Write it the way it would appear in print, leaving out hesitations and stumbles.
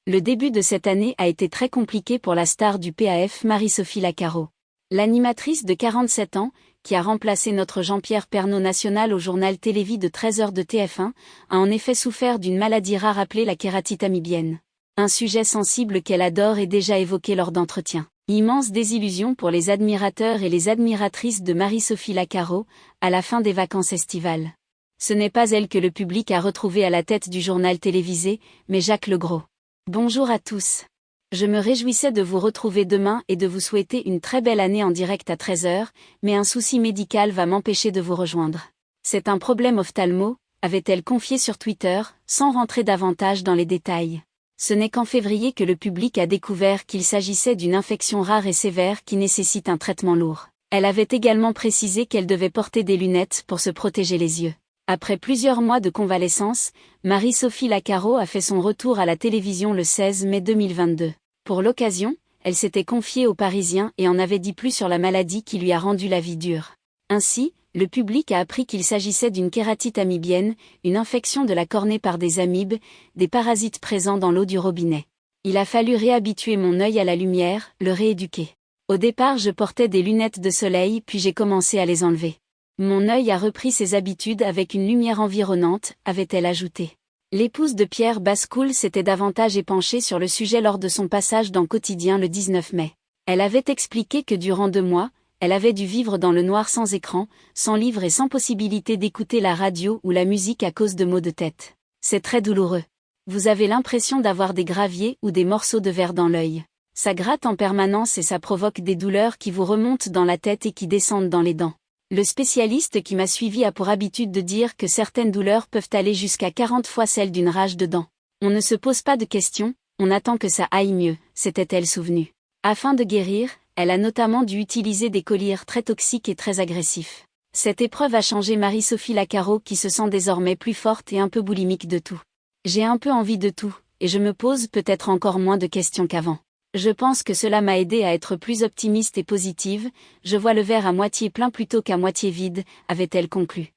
Le début de cette année a été très compliqué pour la star du PAF Marie-Sophie Lacaro. L'animatrice de 47 ans, qui a remplacé notre Jean-Pierre Pernaut national au journal Télévis de 13h de TF1, a en effet souffert d'une maladie rare appelée la kératite amibienne. Un sujet sensible qu'elle adore et déjà évoqué lors d'entretiens. Immense désillusion pour les admirateurs et les admiratrices de Marie-Sophie Lacaro, à la fin des vacances estivales. Ce n'est pas elle que le public a retrouvée à la tête du journal télévisé, mais Jacques Legros. Bonjour à tous. Je me réjouissais de vous retrouver demain et de vous souhaiter une très belle année en direct à 13h, mais un souci médical va m'empêcher de vous rejoindre. C'est un problème ophtalmo, avait-elle confié sur Twitter, sans rentrer davantage dans les détails. Ce n'est qu'en février que le public a découvert qu'il s'agissait d'une infection rare et sévère qui nécessite un traitement lourd. Elle avait également précisé qu'elle devait porter des lunettes pour se protéger les yeux. Après plusieurs mois de convalescence, Marie-Sophie Lacaro a fait son retour à la télévision le 16 mai 2022. Pour l'occasion, elle s'était confiée aux Parisiens et en avait dit plus sur la maladie qui lui a rendu la vie dure. Ainsi, le public a appris qu'il s'agissait d'une kératite amibienne, une infection de la cornée par des amibes, des parasites présents dans l'eau du robinet. Il a fallu réhabituer mon œil à la lumière, le rééduquer. Au départ, je portais des lunettes de soleil puis j'ai commencé à les enlever. Mon œil a repris ses habitudes avec une lumière environnante, avait-elle ajouté. L'épouse de Pierre Bascoul s'était davantage épanchée sur le sujet lors de son passage dans Quotidien le 19 mai. Elle avait expliqué que durant 2 mois, elle avait dû vivre dans le noir sans écran, sans livre et sans possibilité d'écouter la radio ou la musique à cause de maux de tête. C'est très douloureux. Vous avez l'impression d'avoir des graviers ou des morceaux de verre dans l'œil. Ça gratte en permanence et ça provoque des douleurs qui vous remontent dans la tête et qui descendent dans les dents. Le spécialiste qui m'a suivi a pour habitude de dire que certaines douleurs peuvent aller jusqu'à 40 fois celles d'une rage de dents. On ne se pose pas de questions, on attend que ça aille mieux, s'était-elle souvenue. Afin de guérir, elle a notamment dû utiliser des collyres très toxiques et très agressifs. Cette épreuve a changé Marie-Sophie Lacaro qui se sent désormais plus forte et un peu boulimique de tout. J'ai un peu envie de tout, et je me pose peut-être encore moins de questions qu'avant. Je pense que cela m'a aidé à être plus optimiste et positive, je vois le verre à moitié plein plutôt qu'à moitié vide, avait-elle conclu.